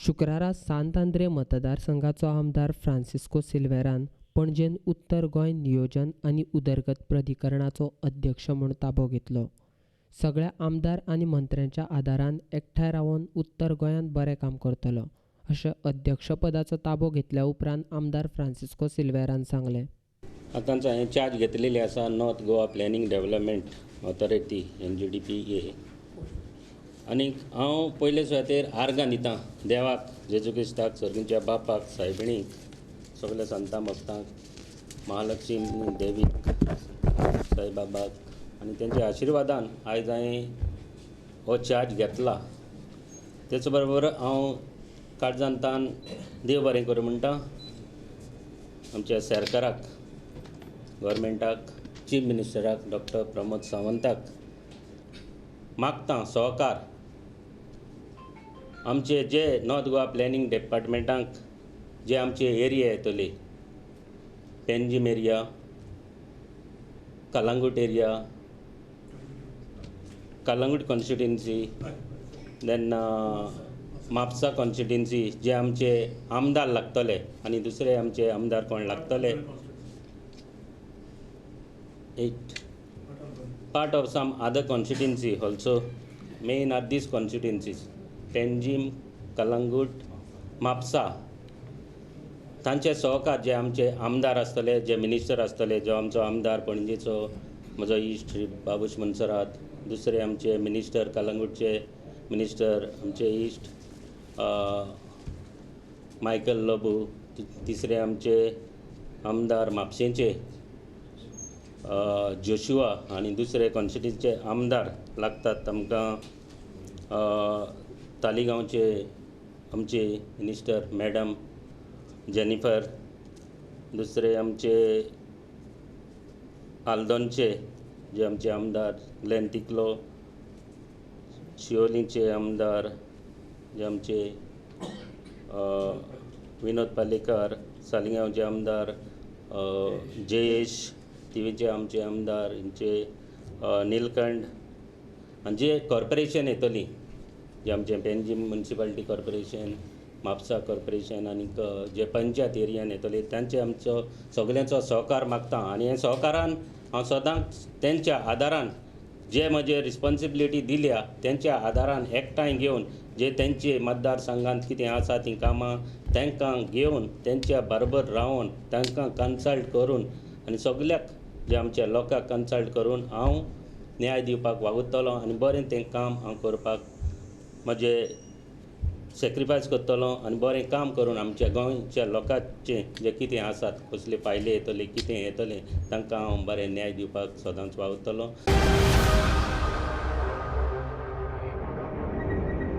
शुक्रारा सांत आंद्रे मतदारसंघाचो आमदार फ्रांसिस्को सिल्वेरान पणजेन उत्तर गोंय नियोजन आनी उदरगत प्राधिकरणाचो अध्यक्ष म्हूण ताबो घेतलो. सगळ्या आमदार आनी मंत्र्यांच्या आदारान एकठांय रावन उत्तर गोंयांत बरें काम करतलो अशें अध्यक्षपदाचो ताबो घेतल्या उपरांत आमदार फ्रांसिस्को सिल्वेरान सांगलें. आतांच हांवें चार्ज घेतलेली आसा north Goa planning development authority NGDPA. आनीक हांव पयले सुवातेर आर्गां दितां देवाक, जेजू क्रिस्ताक, सर्गींच्या बापाक, सायबिणीक, सगळ्या संतां भक्तांक, महालक्ष्मी देवीक, साईबाबाक आनी तेंच्या आशिर्वादान आयज हांवें हो चार्ज घेतला. तेच बरोबर हांव काळजांतान देव बरें करूं म्हणटा आमच्या सरकाराक, गव्हर्मेंटाक, चीफ मिनिस्टराक डॉक्टर प्रमोद सावंताक मागतां सहकार. आमचे जे नॉर्थ गोवा प्लॅनिंग डिपार्टमेंटाक जे आमचे एरिया येतले, Panjim area, Calangute area, Calangute constituency, then Mapusa constituency, जे आमचे आमदार लागतले आनी दुसरे आमचे आमदार कोण लागतले, 8 part of some other constituency also, main are these constituencies, Panjim, Calangute, Mapusa. तांचे सहकार जे आमचे आमदार आसतले, जे मिनिस्टर आसतले, जो आमचो आमदार पणजेचो म्हजो इश्ट बाबूश मनसरात, दुसरे आमचे मिनिस्टर कलंगूटचे मिनिस्टर आमचे इश्ट मायकल लोबू, तिसरे आमचे आमदार म्हापशेंचे जोशुआ आनी दुसरे कॉन्स्टिट्युएन्सीचे आमदार लागतात आमकां तालिगांवचे आमचे मिनिस्टर मॅडम जेनिफर, दुसरे आमचे आल्दोनचे जे आमचे आमदार ग्लेन तिकलो, शिवोलीचे आमदार जे आमचे विनोद पालेकर, सालिगांवचे आमदार जयेश, तिवीचे आमचे आमदार हेंचे निलकंठ, आनी जे कॉर्पोरेशन येतली जे आमचे Panjim municipality corporation, Mapusa corporation आनी जे पंचायत एरियान येतले तांचे आमचो सगळ्यांचो सहकार मागतां. आनी हे सहकारान हांव सदांच तेंच्या आदारान जे म्हजे रिस्पॉन्सिबिलिटी दिल्या तेंच्या आदारान एकठांय घेवन जे तेंचे मतदारसंघांत कितें आसा तीं कामां तांकां घेवन तेंच्या बरोबर रावन तांकां कन्सल्ट करून आनी सगळ्याक जे आमच्या लोकांक कन्सल्ट करून हांव न्याय दिवपाक वावुरतलों आनी बरें तें काम हांव करपाक म्हजें सॅक्रिफायस करतलों आनी बरें काम करून आमच्या गोंयच्या लोकांचें जें कितें आसात, कसले फायले येतले, कितें येतलें तांकां हांव बरें न्याय दिवपाक सदांच वावुरतलों.